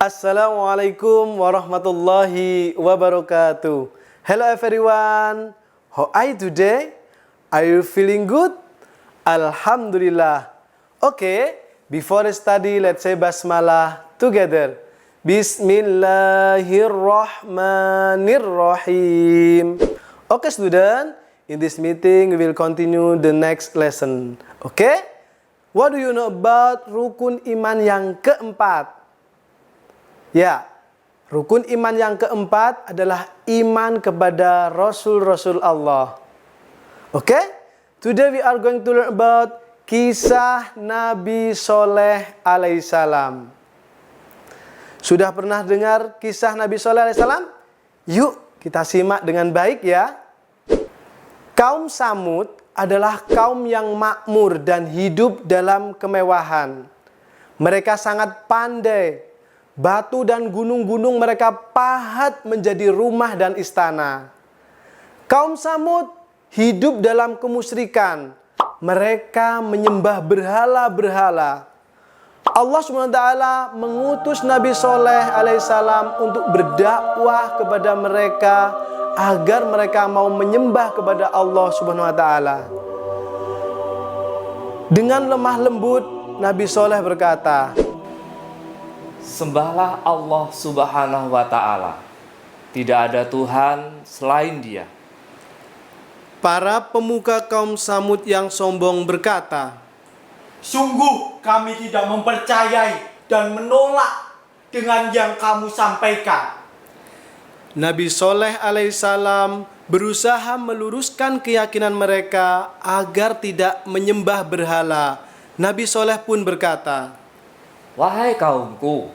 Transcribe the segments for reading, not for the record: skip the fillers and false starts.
Assalamualaikum warahmatullahi wabarakatuh. Hello everyone. How are you today? Are you feeling good? Alhamdulillah. Okay, before I study, let's say basmalah together. Bismillahirrahmanirrahim. Okay, student. In this meeting, we will continue the next lesson. Okay? What do you know about rukun iman yang keempat? Ya, rukun iman yang keempat adalah iman kepada Rasul-Rasul Allah. Oke? Today we are going to learn about kisah Nabi Soleh alaihissalam. Sudah pernah dengar kisah Nabi Soleh alaihissalam? Yuk, kita simak dengan baik ya. Kaum Samud adalah kaum yang makmur dan hidup dalam kemewahan. Mereka sangat pandai. Batu dan gunung-gunung mereka pahat menjadi rumah dan istana. Kaum Samud hidup dalam kemusyrikan. Mereka menyembah berhala-berhala. Allah SWT mengutus Nabi Soleh alaihissalam untuk berdakwah kepada mereka agar mereka mau menyembah kepada Allah SWT. Dengan lemah lembut Nabi Soleh berkata, "Sembahlah Allah Subhanahu wa Ta'ala. Tidak ada Tuhan selain Dia." Para pemuka kaum Samud yang sombong berkata, "Sungguh kami tidak mempercayai dan menolak dengan yang kamu sampaikan." Nabi Soleh alaihissalam berusaha meluruskan keyakinan mereka agar tidak menyembah berhala. Nabi Soleh pun berkata, "Wahai kaumku,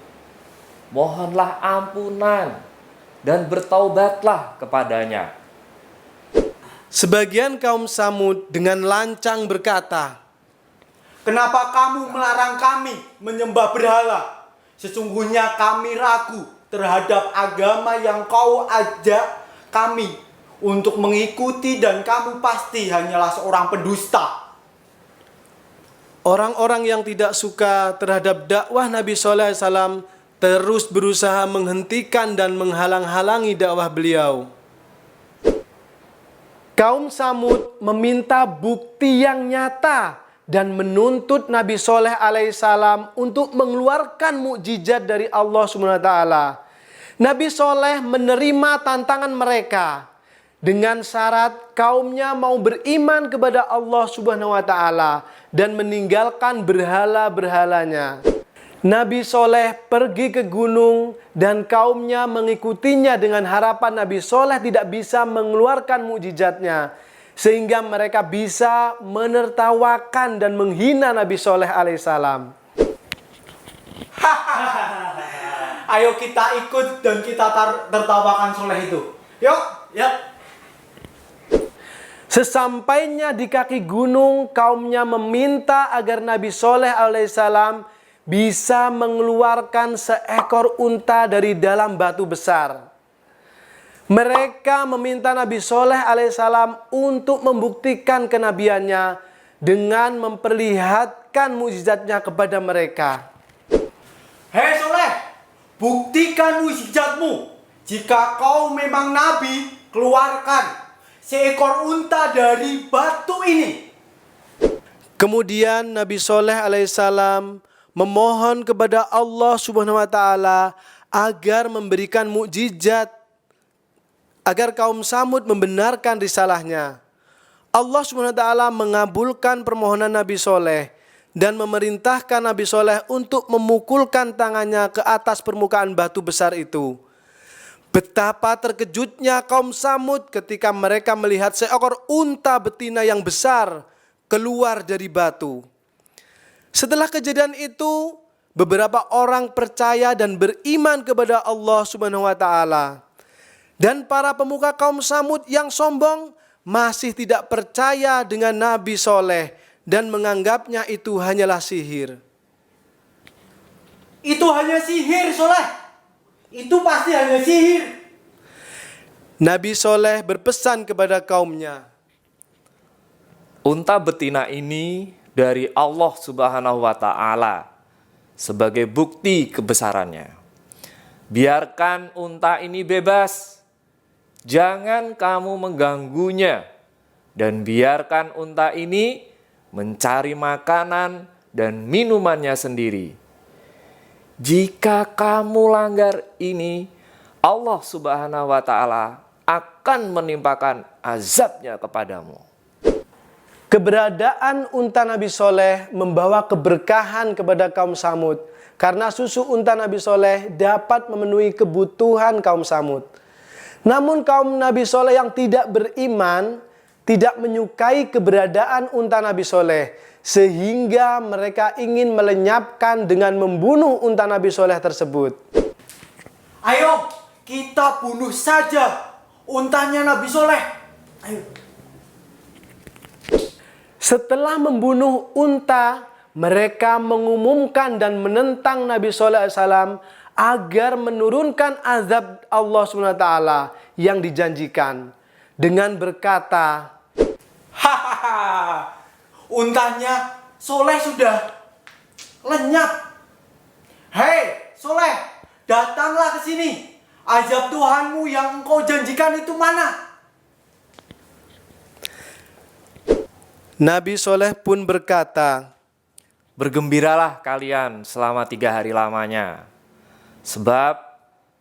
mohonlah ampunan dan bertaubatlah kepadanya." Sebagian kaum Samud dengan lancang berkata, "Kenapa kamu melarang kami menyembah berhala? Sesungguhnya kami ragu terhadap agama yang kau ajak kami untuk mengikuti dan kamu pasti hanyalah seorang pendusta." Orang-orang yang tidak suka terhadap dakwah Nabi Soleh alaihissalam terus berusaha menghentikan dan menghalang-halangi dakwah beliau. Kaum Samud meminta bukti yang nyata dan menuntut Nabi Soleh alaihissalam untuk mengeluarkan mukjizat dari Allah SWT. Nabi Soleh menerima tantangan mereka dengan syarat kaumnya mau beriman kepada Allah SWT dan meninggalkan berhala-berhalanya. Nabi Soleh pergi ke gunung dan kaumnya mengikutinya dengan harapan Nabi Soleh tidak bisa mengeluarkan mukjizatnya, sehingga mereka bisa menertawakan dan menghina Nabi Soleh alaihissalam. Ayo kita ikut dan kita tertawakan Soleh itu. Yuk, yuk. Sesampainya di kaki gunung, kaumnya meminta agar Nabi Soleh alaihissalam bisa mengeluarkan seekor unta dari dalam batu besar. Mereka meminta Nabi Soleh alaihissalam untuk membuktikan kenabiannya dengan memperlihatkan mukjizatnya kepada mereka. Hei Soleh, buktikan mukjizatmu. Jika kau memang nabi, keluarkan seekor unta dari batu ini. Kemudian Nabi Soleh alaihissalam memohon kepada Allah Subhanahu wa Ta'ala agar memberikan mukjizat agar kaum Samud membenarkan risalahnya. Allah Subhanahu wa Ta'ala mengabulkan permohonan Nabi Soleh dan memerintahkan Nabi Soleh untuk memukulkan tangannya ke atas permukaan batu besar itu. Betapa terkejutnya kaum Samud ketika mereka melihat seekor unta betina yang besar keluar dari batu. Setelah kejadian itu, beberapa orang percaya dan beriman kepada Allah Subhanahu wa Ta'ala. Dan para pemuka kaum Samud yang sombong masih tidak percaya dengan Nabi Soleh dan menganggapnya itu hanyalah sihir. Itu hanya sihir, Soleh. Itu pasti hanya sihir. Nabi Soleh berpesan kepada kaumnya, Unta betina ini dari Allah Subhanahu wa Ta'ala sebagai bukti kebesarannya. Biarkan unta ini bebas. Jangan kamu mengganggunya. Dan biarkan unta ini mencari makanan dan minumannya sendiri. Jika kamu langgar ini, Allah Subhanahu wa Ta'ala akan menimpakan azabnya kepadamu. Keberadaan unta Nabi Soleh membawa keberkahan kepada kaum Samud. Karena susu unta Nabi Soleh dapat memenuhi kebutuhan kaum Samud. Namun kaum Nabi Soleh yang tidak beriman tidak menyukai keberadaan unta Nabi Soleh. Sehingga mereka ingin melenyapkan dengan membunuh unta Nabi Soleh tersebut. Ayo, kita bunuh saja untanya Nabi Soleh. Ayo. Setelah membunuh unta, mereka mengumumkan dan menentang Nabi Soleh AS agar menurunkan azab Allah SWT yang dijanjikan. Dengan berkata, Hahaha, untanya Soleh sudah lenyap. Hei Soleh, datanglah ke sini. Azab Tuhanmu yang engkau janjikan itu mana? Nabi Soleh pun berkata, Bergembiralah kalian selama 3 hari lamanya. Sebab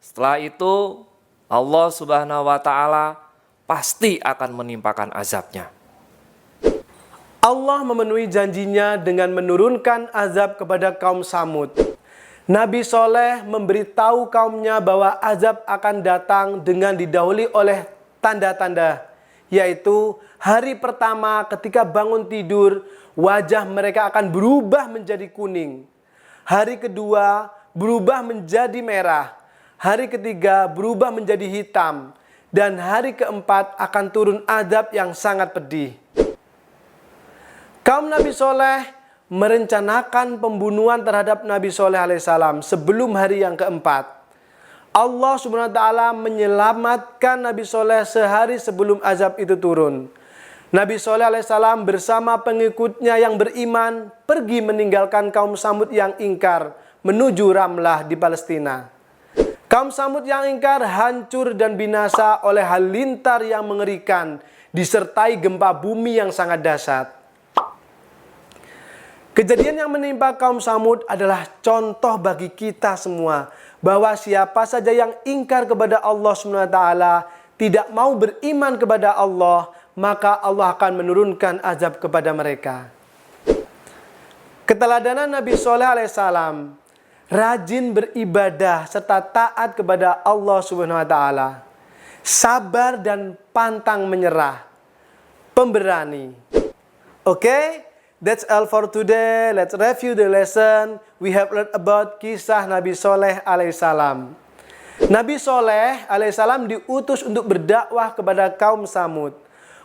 setelah itu Allah Subhanahu wa Ta'ala pasti akan menimpakan azabnya. Allah memenuhi janjinya dengan menurunkan azab kepada kaum Samud. Nabi Soleh memberitahu kaumnya bahwa azab akan datang dengan didahului oleh tanda-tanda, yaitu hari pertama ketika bangun tidur, wajah mereka akan berubah menjadi kuning. Hari kedua berubah menjadi merah. Hari ketiga berubah menjadi hitam. Dan hari keempat akan turun azab yang sangat pedih. Kaum Nabi Soleh merencanakan pembunuhan terhadap Nabi Soleh alaihissalam sebelum hari yang keempat. Allah Subhanahu wa Ta'ala menyelamatkan Nabi Soleh sehari sebelum azab itu turun. Nabi Soleh alaihissalam bersama pengikutnya yang beriman pergi meninggalkan kaum Samud yang ingkar menuju Ramlah di Palestina. Kaum Samud yang ingkar hancur dan binasa oleh halilintar yang mengerikan disertai gempa bumi yang sangat dahsyat. Kejadian yang menimpa kaum Samud adalah contoh bagi kita semua bahwa siapa saja yang ingkar kepada Allah SWT, tidak mau beriman kepada Allah, maka Allah akan menurunkan azab kepada mereka. Keteladanan Nabi Soleh alaihissalam, rajin beribadah serta taat kepada Allah SWT, sabar dan pantang menyerah, pemberani. Oke? That's all for today. Let's review the lesson. We have learned about kisah Nabi Soleh alaihissalam. Nabi Soleh alaihissalam diutus untuk berdakwah kepada kaum Samud.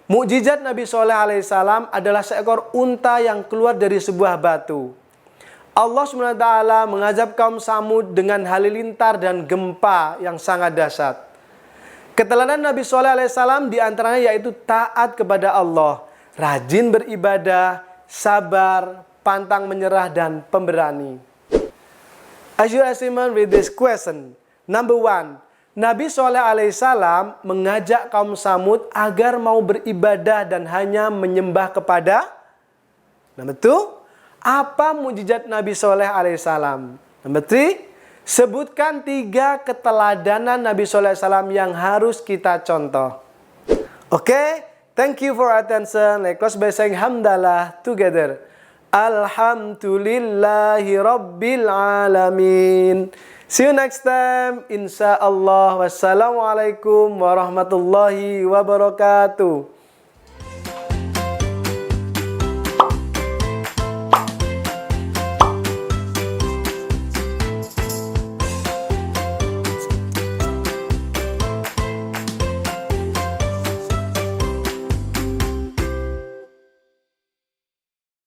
Mukjizat Nabi Soleh alaihissalam adalah seekor unta yang keluar dari sebuah batu. Allah SWT mengazab kaum Samud dengan halilintar dan gempa yang sangat dahsyat. Keteladanan Nabi Soleh alaihissalam diantaranya yaitu taat kepada Allah, rajin beribadah, sabar, pantang menyerah, dan pemberani. As you assignment with this question. Number 1. Nabi Soleh alaihissalam mengajak kaum Samud agar mau beribadah dan hanya menyembah kepada. Number 2. Apa mukjizat Nabi Soleh alaihissalam? Number 3. Sebutkan 3 keteladanan Nabi Soleh alaihissalam yang harus kita contoh. Oke? Thank you for attention. Let's close by saying hamdalah together. Alhamdulillahi Rabbil Alamin. See you next time. Insyaallah. Wassalamualaikum warahmatullahi wabarakatuh.